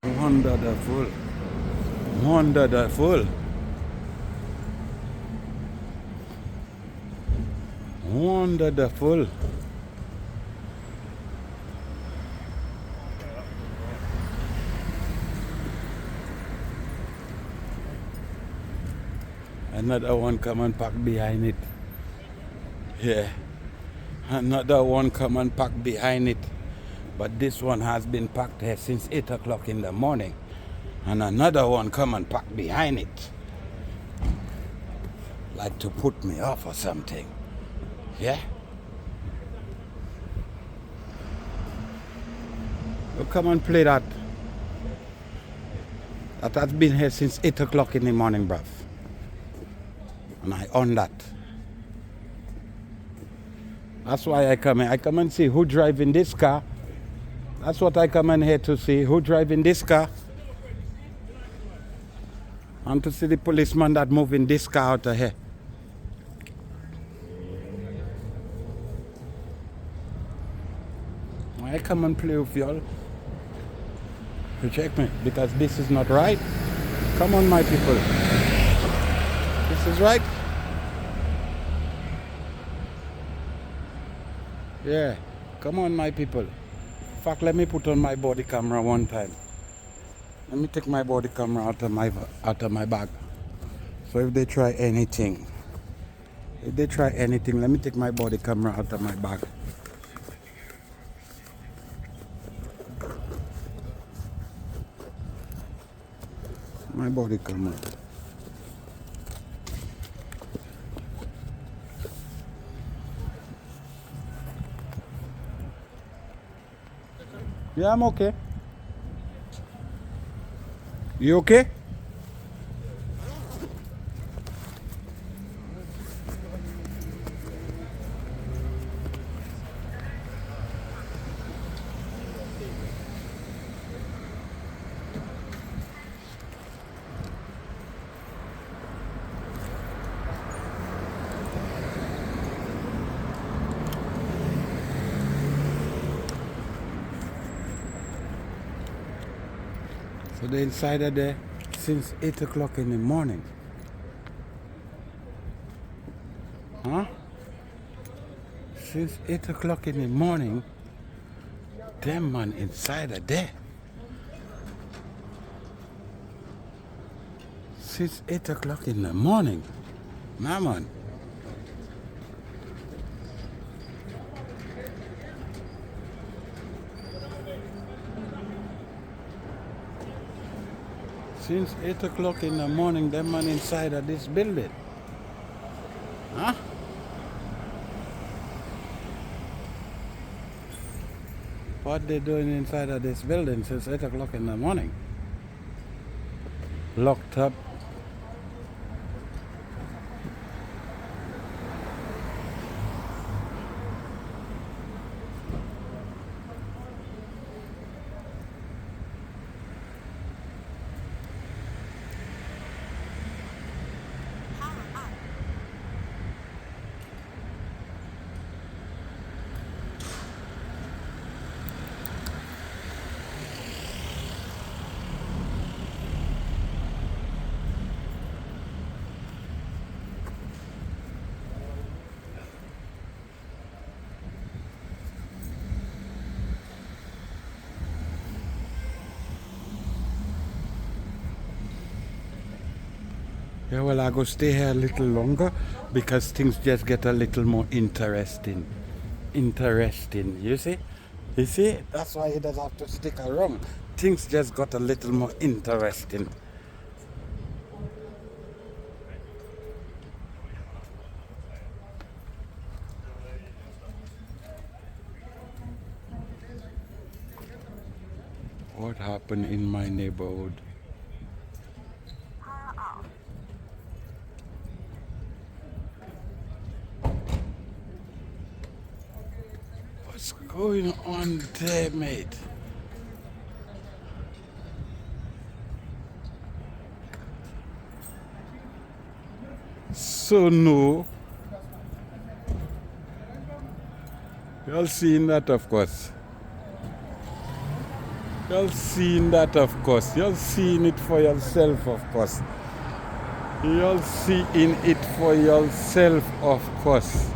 Wonderful. Wonderful. Wonderful. Another one come and park behind it. Yeah. Another one come and park behind it. But this one has been parked here since 8 o'clock in the morning. And another one come and park behind it. Like to put me off or something. Yeah? You come and play that. That has been here since 8 o'clock in the morning, bruv. And I own that. That's why I come in. I come and see who driving this car. That's what I come in here to see. Who driving this car. And to see the policeman that moving this car out of here. I come and play with y'all. You check me, because this is not right. Come on, my people. This is right. Yeah, come on, my people. In fact, let me put on my body camera one time. Let me take my body camera out of my bag. So if they try anything, let me take my body camera out of my bag. My body camera. Yeah, I'm okay. You okay? So the insider there since 8 o'clock in the morning. Huh? Since 8 o'clock in the morning, them man insider there. Since 8 o'clock in the morning. Nah, man. Since 8 o'clock in the morning, them man inside of this building. Huh? What they doing inside of this building since 8 o'clock in the morning? Locked up. Yeah, well, I go stay here a little longer because things just get a little more interesting. You see? You see? That's why he doesn't have to stick around. Things just got a little more interesting. What happened in my neighborhood? What's going on there, mate? So no. You all seen that, of course. You're seeing that, of course. You're seeing it for yourself, of course. You're seeing it for yourself, of course.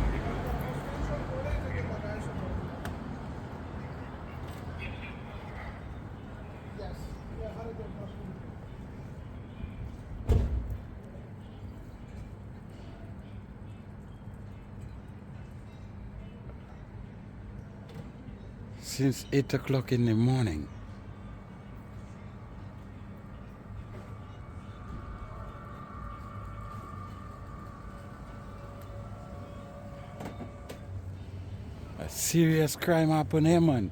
Since 8 o'clock in the morning. A serious crime happened here, man.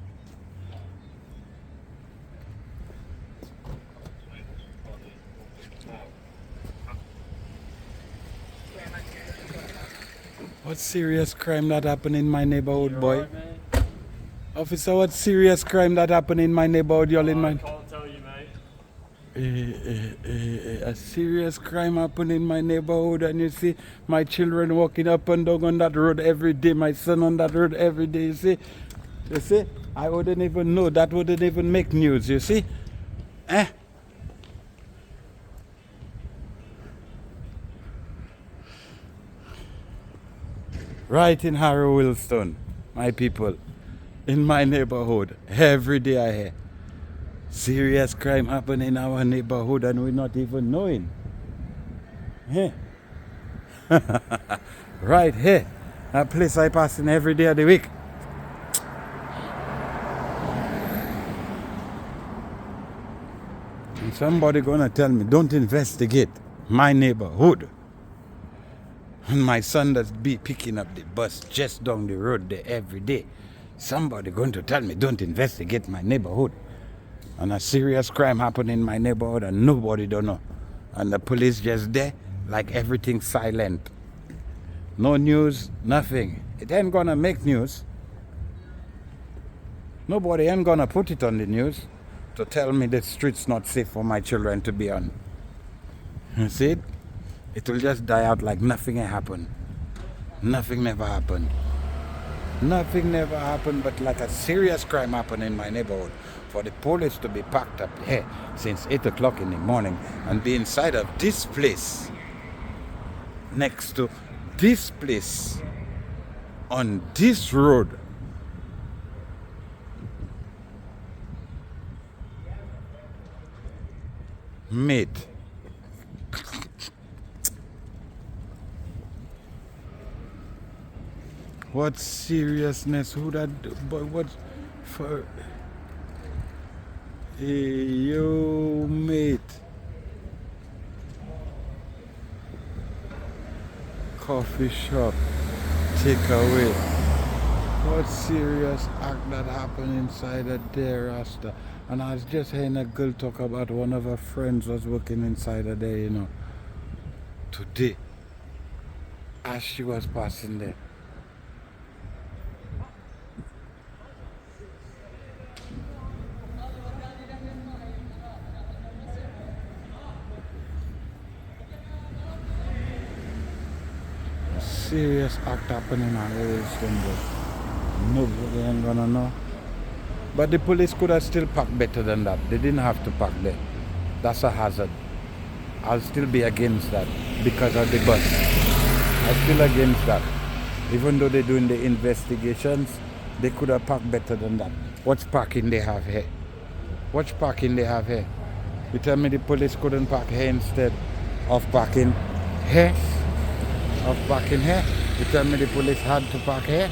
What serious crime that happened in my neighborhood, boy? Right, mate? Officer, what serious crime that happened in my neighborhood, y'all in I my... can't tell you, mate. A serious crime happened in my neighborhood, and you see my children walking up and down on that road every day, my son on that road every day, you see, I wouldn't even know, that wouldn't even make news, you see, right in Harrow Wilstone, my people, in my neighborhood, every day I hear serious crime happen in our neighborhood and we're not even knowing. Yeah. Right here. That place I pass in every day of the week. And somebody gonna tell me, don't investigate my neighborhood. And my son that's be picking up the bus just down the road there every day. Somebody going to tell me, don't investigate my neighborhood. And a serious crime happened in my neighborhood and nobody don't know. And the police just there, like everything silent. No news, nothing. It ain't gonna make news. Nobody ain't gonna put it on the news to tell me the street's not safe for my children to be on. You see it? It will just die out like nothing happened. Nothing never happened. Nothing never happened, but like a serious crime happened in my neighborhood. For the police to be packed up here since 8 o'clock in the morning and be inside of this place, next to this place, on this road. Mate. What seriousness? Who that? But what for? Hey, yo, mate. Coffee shop, takeaway. What serious act that happened inside of there, Rasta? And I was just hearing a girl talk about one of her friends was working inside of there, you know, today, as she was passing there. Serious act happening on Wilson, but nobody ain't gonna know. But the police could have still packed better than that. They didn't have to park there. That's a hazard. I'll still be against that because of the bus. I'm still against that. Even though they're doing the investigations, they could have parked better than that. What parking they have here? What parking they have here? You tell me the police couldn't park here instead of parking here? Of parking here? You tell me the police had to park here?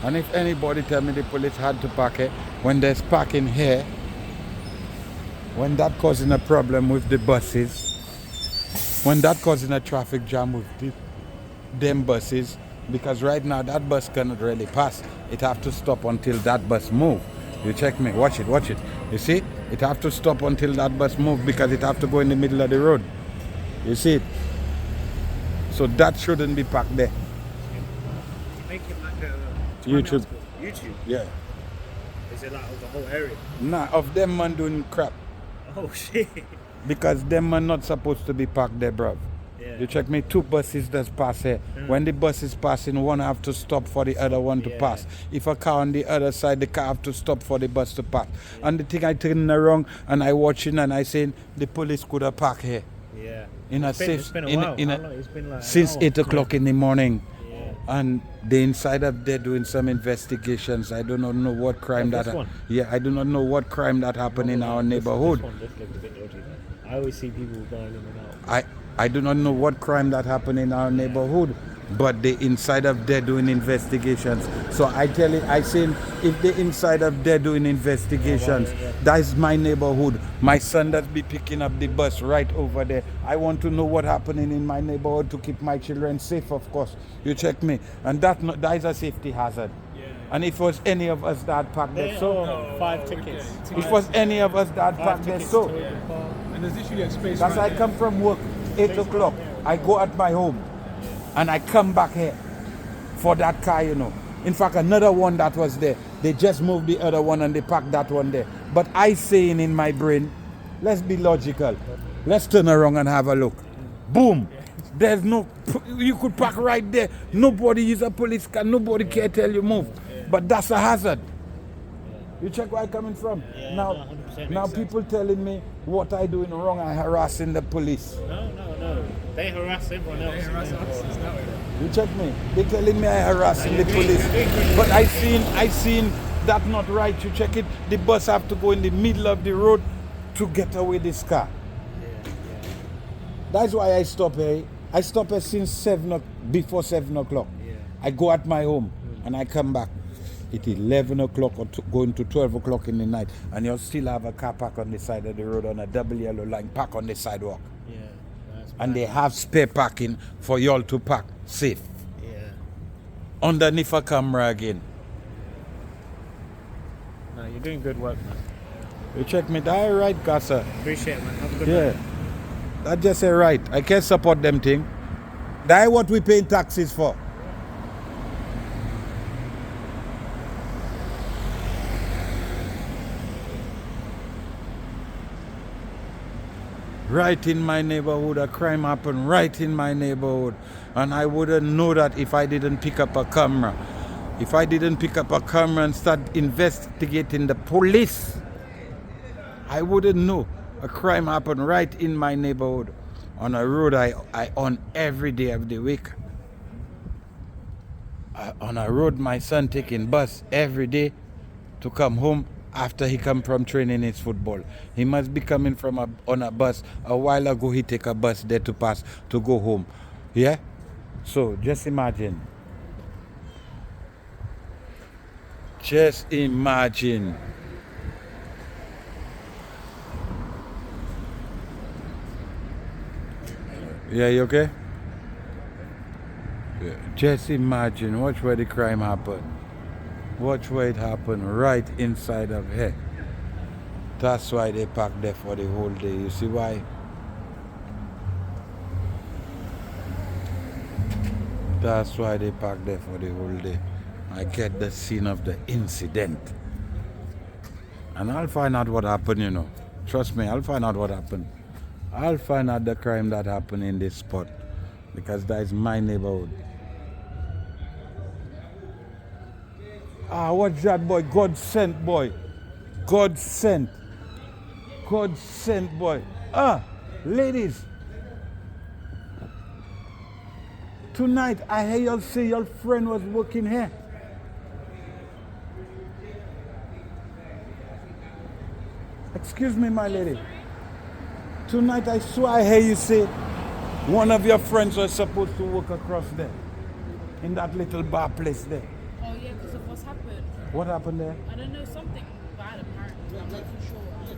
And if anybody tell me the police had to park here, when there's parking here, when that causing a problem with the buses, when that causing a traffic jam with them buses, because right now that bus cannot really pass. It have to stop until that bus move. You check me, watch it. You see? It have to stop until that bus move because it have to go in the middle of the road. You see it? So that shouldn't be parked there. Make it like a YouTube. YouTube. Yeah. Is it like of the whole area? Nah, of them man doing crap. Oh shit. Because them man not supposed to be parked there, bruv. Yeah. You check me, two buses just pass here. When the bus is passing, one have to stop for the other one to Yeah. pass. If a car on the other side, the car have to stop for the bus to pass. And the thing I turn around and I watching and I saying the police could have parked here. Yeah. In a It's been, safe it's been a in, while. in How a, long? It's been like an since hour. 8 o'clock in the morning. Yeah. And the inside of there doing some investigations. I do not know what crime Like that this one? yeah, I do not know what crime that happened in our neighborhood. This one looks a bit dodgy. I always see people going in and out. I do not know what crime that happened in our neighborhood, but the inside of there doing investigations. So I tell you, I say, if the inside of there doing investigations, that is my neighborhood. My son that be picking up the bus right over there. I want to know what happening in my neighborhood to keep my children safe, of course. You check me, and that is a safety hazard. And if it was any of us that parked there, so 5 tickets. if it was any of us that parked there, so. And there's literally a space That's right I come from work, 8 o'clock. I go at my home and I come back here for that car, you know. In fact, another one that was there, they just moved the other one and they parked that one there. But I saying in my brain, let's be logical. Let's turn around and have a look. Boom. There's no, you could park right there. Nobody is a police car. Nobody can tell you move. But that's a hazard. You check where I'm coming from. Yeah, now, no, 100% now makes sense. people telling me what I doing wrong. I harassing the police. No. They harass everyone else. there. Harass us. It's not really- You check me. They telling me I harassing the police. But I seen that not right. You check it. The bus have to go in the middle of the road to get away this car. That's why I stop here. I stop here since before 7 o'clock. Yeah. I go at my home and I come back. It's 11 o'clock or going to 12 o'clock in the night, and you'll still have a car park on the side of the road on a double yellow line, park on the sidewalk. Yeah. That's And bad. they have spare parking for y'all to park safe. Yeah. Underneath a camera again. No, you're doing good work, man. You check me, that right, Casa? Appreciate it, man. Have a good Yeah. night. That just a right. I can't support them thing. That what we paying taxes for. Right in my neighborhood, a crime happened right in my neighborhood. And I wouldn't know that if I didn't pick up a camera. If I didn't pick up a camera and start investigating the police, I wouldn't know. A crime happened right in my neighborhood on a road I on every day of the week. On a road my son taking bus every day to come home after he come from training his football. He must be coming from on a bus. A while ago he take a bus there to pass to go home. Yeah? So just imagine. Just imagine. Yeah, you okay? Yeah. Just imagine, watch where the crime happened. Watch where it happened, right inside of here. That's why they parked there for the whole day. You see why? That's why they parked there for the whole day. I get the scene of the incident. And I'll find out what happened, you know. Trust me, I'll find out what happened. I'll find out the crime that happened in this spot. Because that is my neighborhood. Ah, what's that boy? God sent boy. God sent. God sent boy. Ah, ladies. Tonight I hear y'all say your friend was working here. Excuse me, my lady. Tonight I swear I hear you say one of your friends was supposed to work across there. In that little bar place there. Oh yeah, because of what's happened. What happened there? I don't know, something bad apparently. I'm not too sure.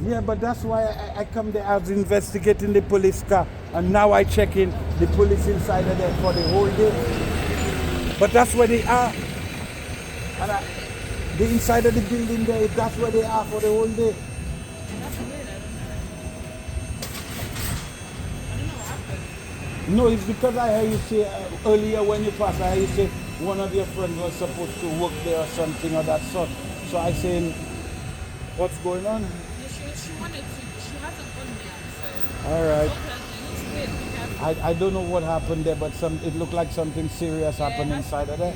Yeah. Yeah, but that's why I come there. I was investigating the police car, and now I check in the police inside of there for the whole day. But that's where they are. And the inside of the building there, that's where they are for the whole day. That's weird, I don't know what happened. No, it's because I heard you say earlier when you passed, I heard you say one of your friends was supposed to work there or something of that sort. So I saying, what's going on? Yeah, she wanted to, she hasn't gone yet, so. All right. I told her, it looks weird. I don't know what happened there, but it looked like something serious happened inside of there.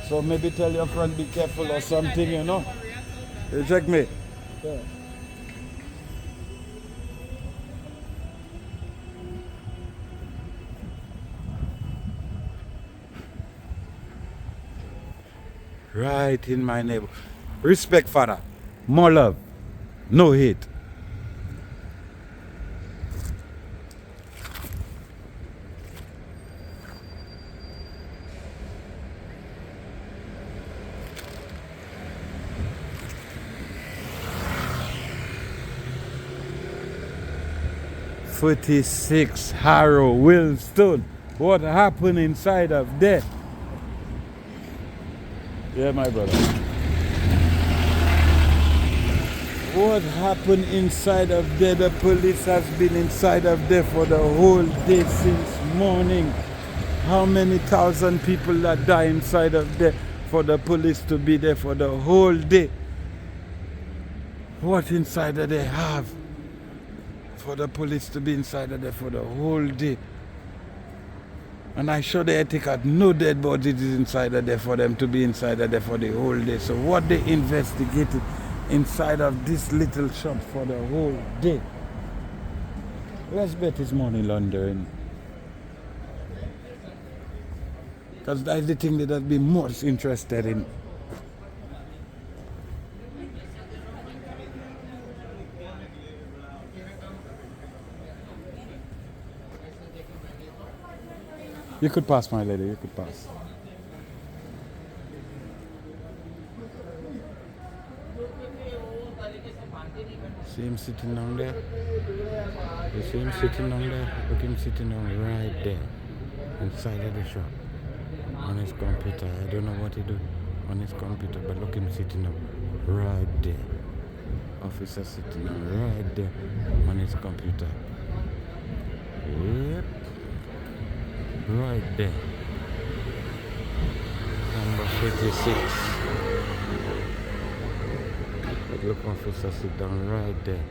So maybe tell your friend be careful or something, you know. You check me. Yeah. Right in my neighbor. Respect, Father. More love. No hate. "46 Harrow Wilstone." What happened inside of there? Yeah, my brother. What happened inside of there? The police has been inside of there for the whole day since morning. How many thousand people that die inside of there for the police to be there for the whole day? What inside of there have for the police to be inside of there for the whole day? And I sure they think had no dead bodies inside of there for them to be inside of there for the whole day. So what they investigated inside of this little shop for the whole day? Let's bet it's money laundering. Because that's the thing that I'd be most interested in. You could pass, my lady, you could pass. See him sitting down there? You see him sitting down there? Look him sitting down right there, inside of the shop, on his computer. I don't know what he do on his computer, but look him sitting down right there. Officer sitting down right there on his computer. Yep. Right there. Number 56. But look, officer sit down right there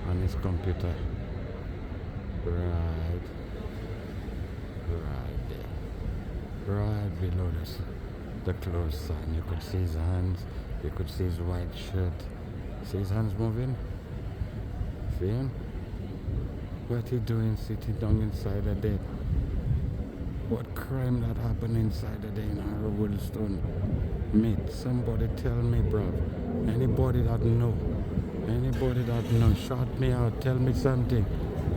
on his computer. Right there. Right below the close sign. You could see his hands. You could see his white shirt. See his hands moving? See him? What he doing sitting down inside of there? What crime that happened inside of there in Harrow Wilstone? Mate, somebody tell me, bruv. Anybody that know, shout me out, tell me something.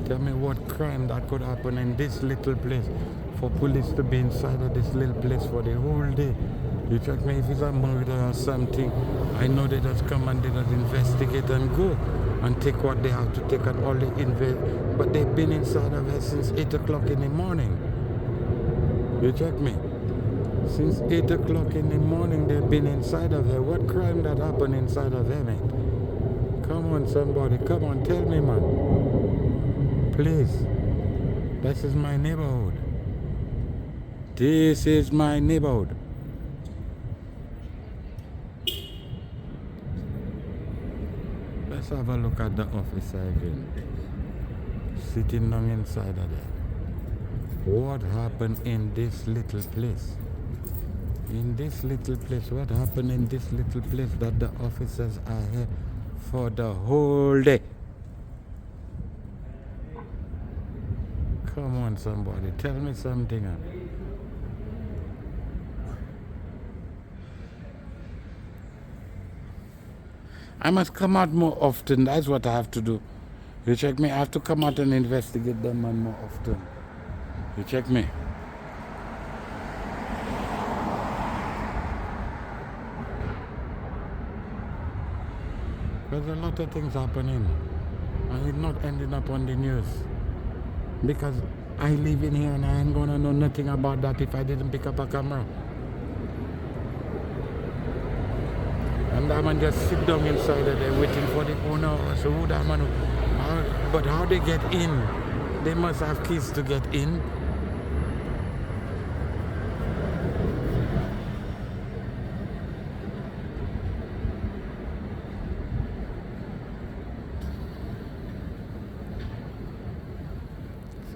Tell me what crime that could happen in this little place for police to be inside of this little place for the whole day. You check me if it's a murder or something. I know they just come and they just investigate and go and take what they have to take and all the but they've been inside of it since 8 o'clock in the morning. You check me? Since 8 o'clock in the morning they've been inside of here. What crime that happened inside of here, mate? Come on, somebody. Come on, tell me, man. Please. This is my neighborhood. This is my neighborhood. Let's have a look at the officer again. Sitting down inside of there. What happened in this little place? In this little place, what happened in this little place that the officers are here for the whole day? Come on, somebody, tell me something. I must come out more often. That's what I have to do. You check me? I have to come out and investigate them man more often. You check me? There's a lot of things happening. And it's not ending up on the news. Because I live in here and I ain't gonna know nothing about that if I didn't pick up a camera. And that man just sit down inside of there waiting for the owner. So who that man? But how they get in? They must have keys to get in.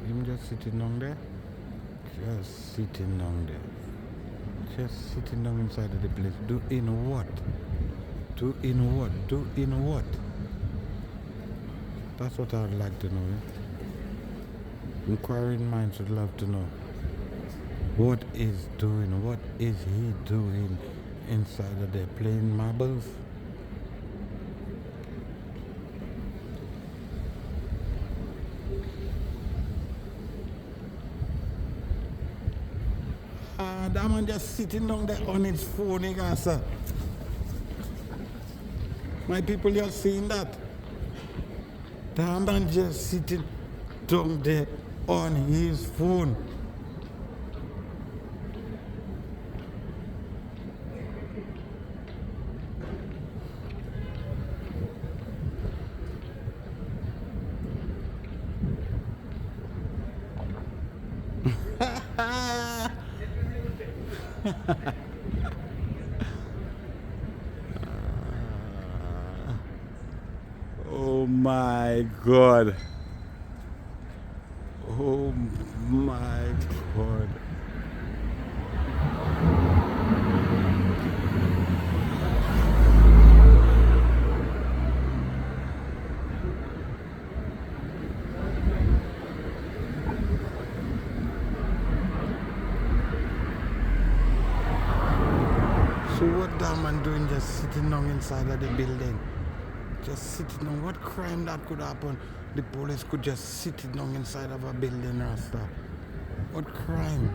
Him just sitting down there. Just sitting down there. Just sitting down inside of the place. Doing what? Doing what? Doing what? That's what I'd like to know. Inquiring minds would love to know. What is he doing inside of there? Playing marbles? That man just sitting down there on his phone, sir. My people, you're seeing that? That man just sitting down there on his phone. Oh my God. Oh my God. So what that man doing just sitting down inside of the building? Just sitting down. What crime that could happen? The police could just sit down inside of a building, Rasta. What crime?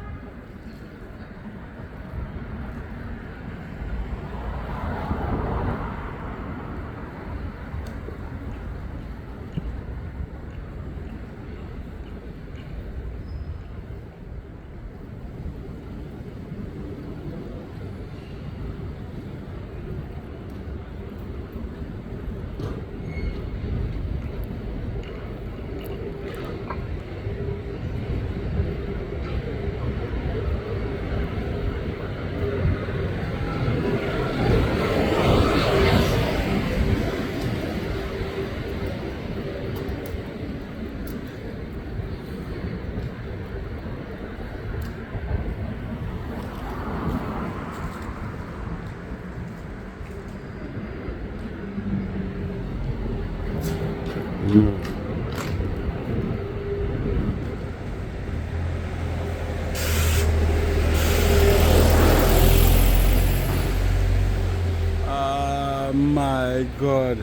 My God,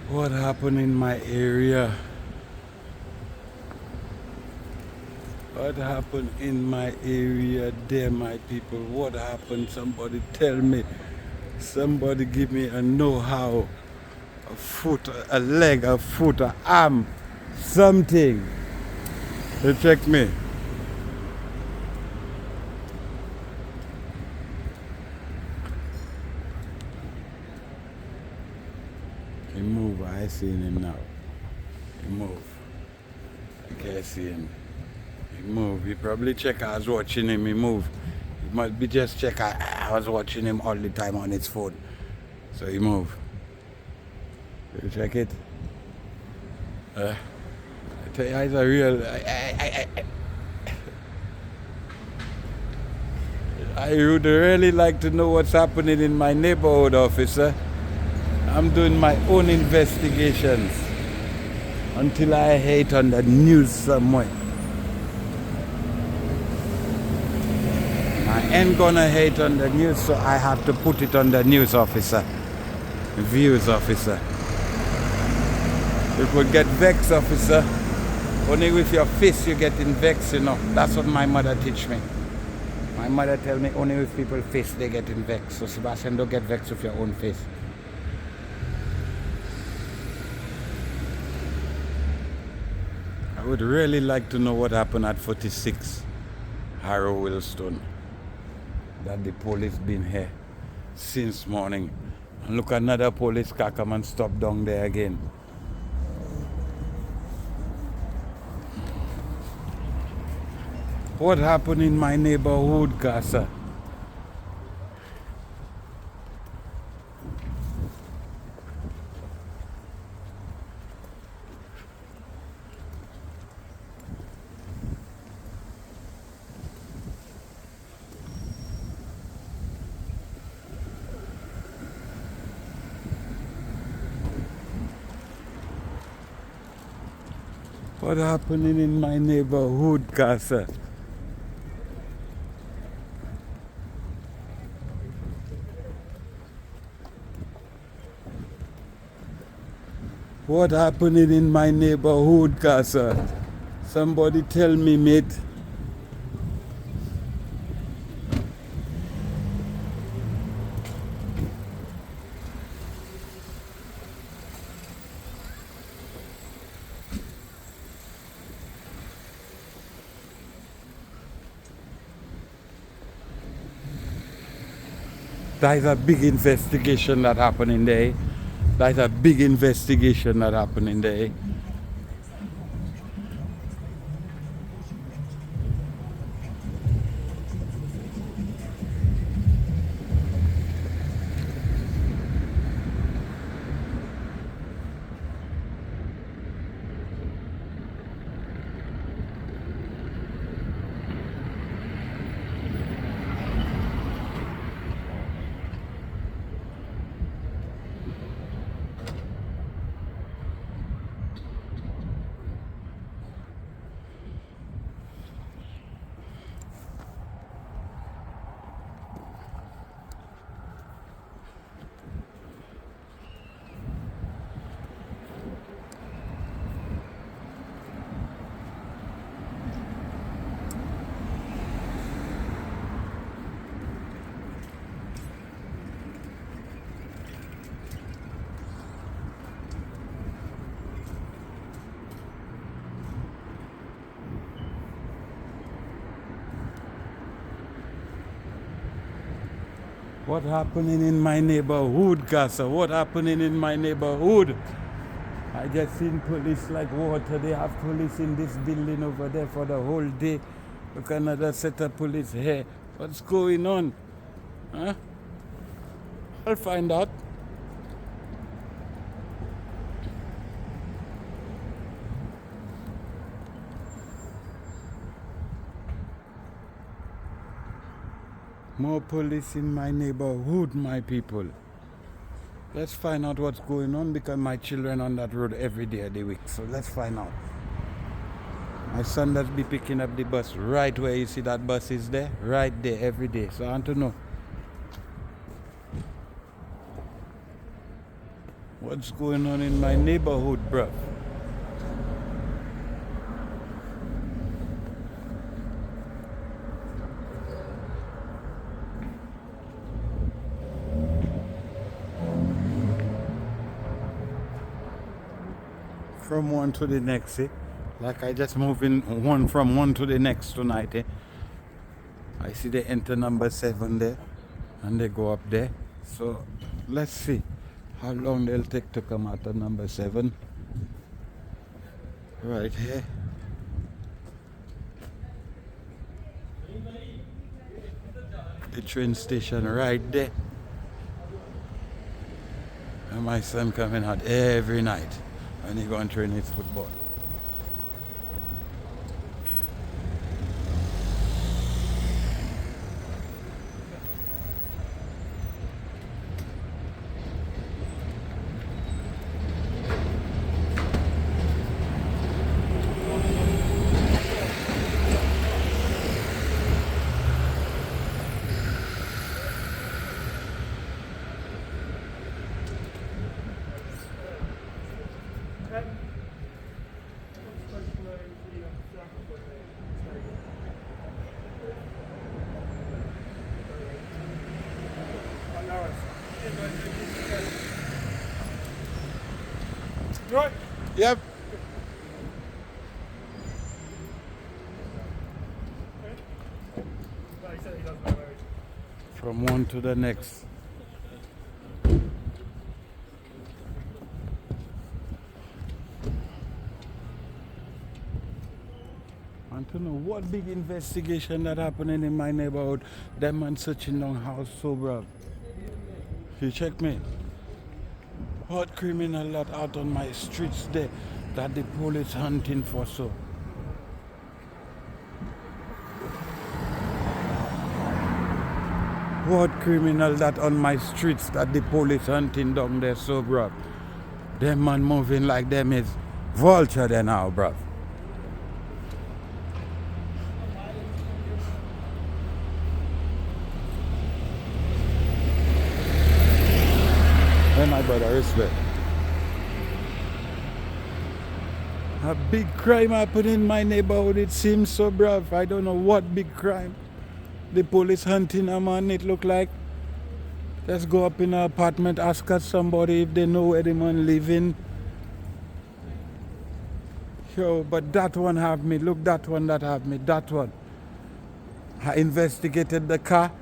what happened in my area? What happened in my area there, my people? What happened? Somebody tell me. Somebody give me a know-how, a foot, a leg, a foot, an arm, something to check me. He move, I seen him now. He move. I can't see him. He move. He probably check I was watching him, he move. He must be just check I was watching him all the time on his phone. So he move. You check it? I tell you, it's a real I would really like to know what's happening in my neighborhood, officer. I'm doing my own investigations until I hate on the news somewhere. I ain't gonna hate on the news, so I have to put it on the news, officer. Views, officer. People get vexed, officer. Only with your fist you getting vexed, you know. That's what my mother teach me. My mother tell me only with people fist they getting vexed. So Sebastian, don't get vexed with your own face. I would really like to know what happened at 46 Harrow Willstone. That the police been here since morning. And look, another police car come and stop down there again. What happened in my neighborhood, Casa? What happening in my neighborhood, Casa? What happening in my neighborhood, Casa? Somebody tell me, mate. There's a big investigation that happening there. There's a big investigation that happening there. What happening in my neighborhood, Casa? What happening in my neighborhood? I just seen police like water. They have police in this building over there for the whole day. Look, another set of police here. What's going on? Huh? I'll find out. More police in my neighborhood, my people. Let's find out what's going on because my children on that road every day of the week. So let's find out. My son does be picking up the bus right where you see that bus is there. Right there every day. So I want to know what's going on in my neighborhood, bruh. From one to the next, eh? Like I just moving from one to the next tonight, eh? I see they enter number 7 there and they go up there. So let's see how long they'll take to come out of number 7. Right here. The train station right there. And my son coming out every night. And he go and train his football. Right. Yep. No, he said he doesn't know where it is. From one to the next. I want to know what big investigation that happening in my neighborhood. That man searching down house so bro. You check me. What criminal that out on my streets there that the police hunting for so? What criminal that on my streets that the police hunting down there so bruv? Them man moving like them is vulture there now bruv. Hey, my brother, respect. A big crime happened in my neighborhood. It seems so, bruv. I don't know what big crime. The police hunting a man, it look like. Let's go up in an apartment, ask us somebody if they know where the man living. Yo, but that one have me. Look, that one that have me. That one. I investigated the car,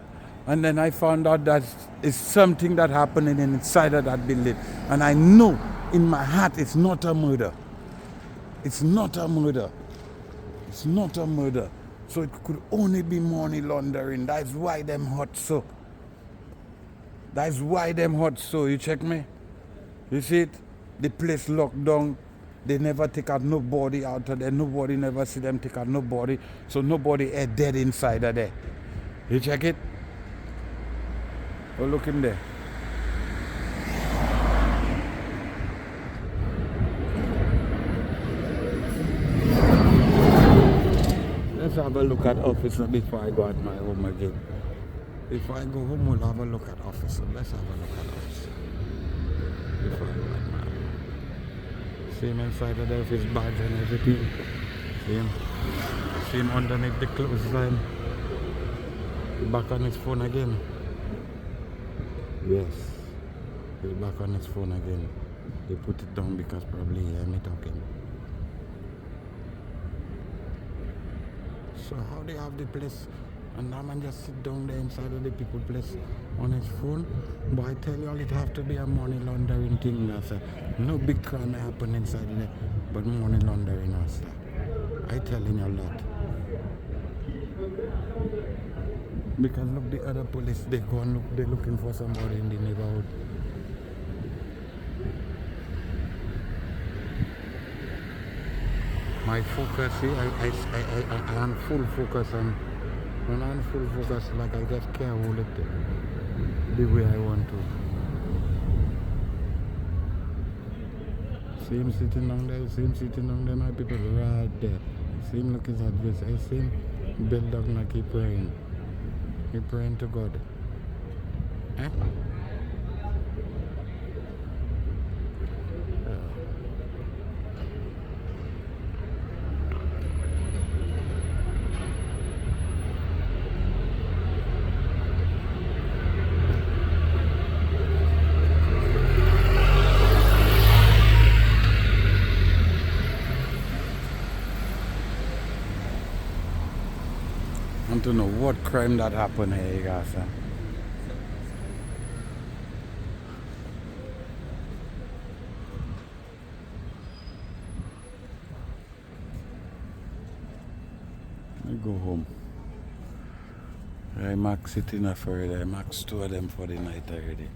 and then I found out that it's something that happening inside of that building. And I know in my heart it's not a murder. It's not a murder. It's not a murder. So it could only be money laundering. That's why them hot so. That's why them hot so. You check me? You see it? The place locked down. They never take out nobody out of there. Nobody never see them take out nobody. So nobody is dead inside of there. You check it? Oh, look in there. Let's have a look at officer before I go at my home again. Before I go home, we'll have a look at officer. Let's have a look at officer. Before I go at my home. See him inside of there with his badge and everything. See him underneath the clothesline. Back on his phone again. Yes. He's back on his phone again. They put it down because probably he heard me talking. So how they have the place and that man just sit down there inside of the people place on his phone? But I tell you all, it have to be a money laundering thing. That's no big crime happen inside there, but money laundering also. I telling you a lot. Because look, the other police, they go and look, they're looking for somebody in the neighborhood. My focus, see, I am full focus, and when I'm full focus, like I just can't hold it the way I want to. See him sitting down there, see him sitting down there, my people right there. See him looking at this, I see him build up and I keep praying. Keep praying to God. Eh? I don't know what crime that happened here, guys. I go home. I'm sitting for it. I'm two of them for the night already.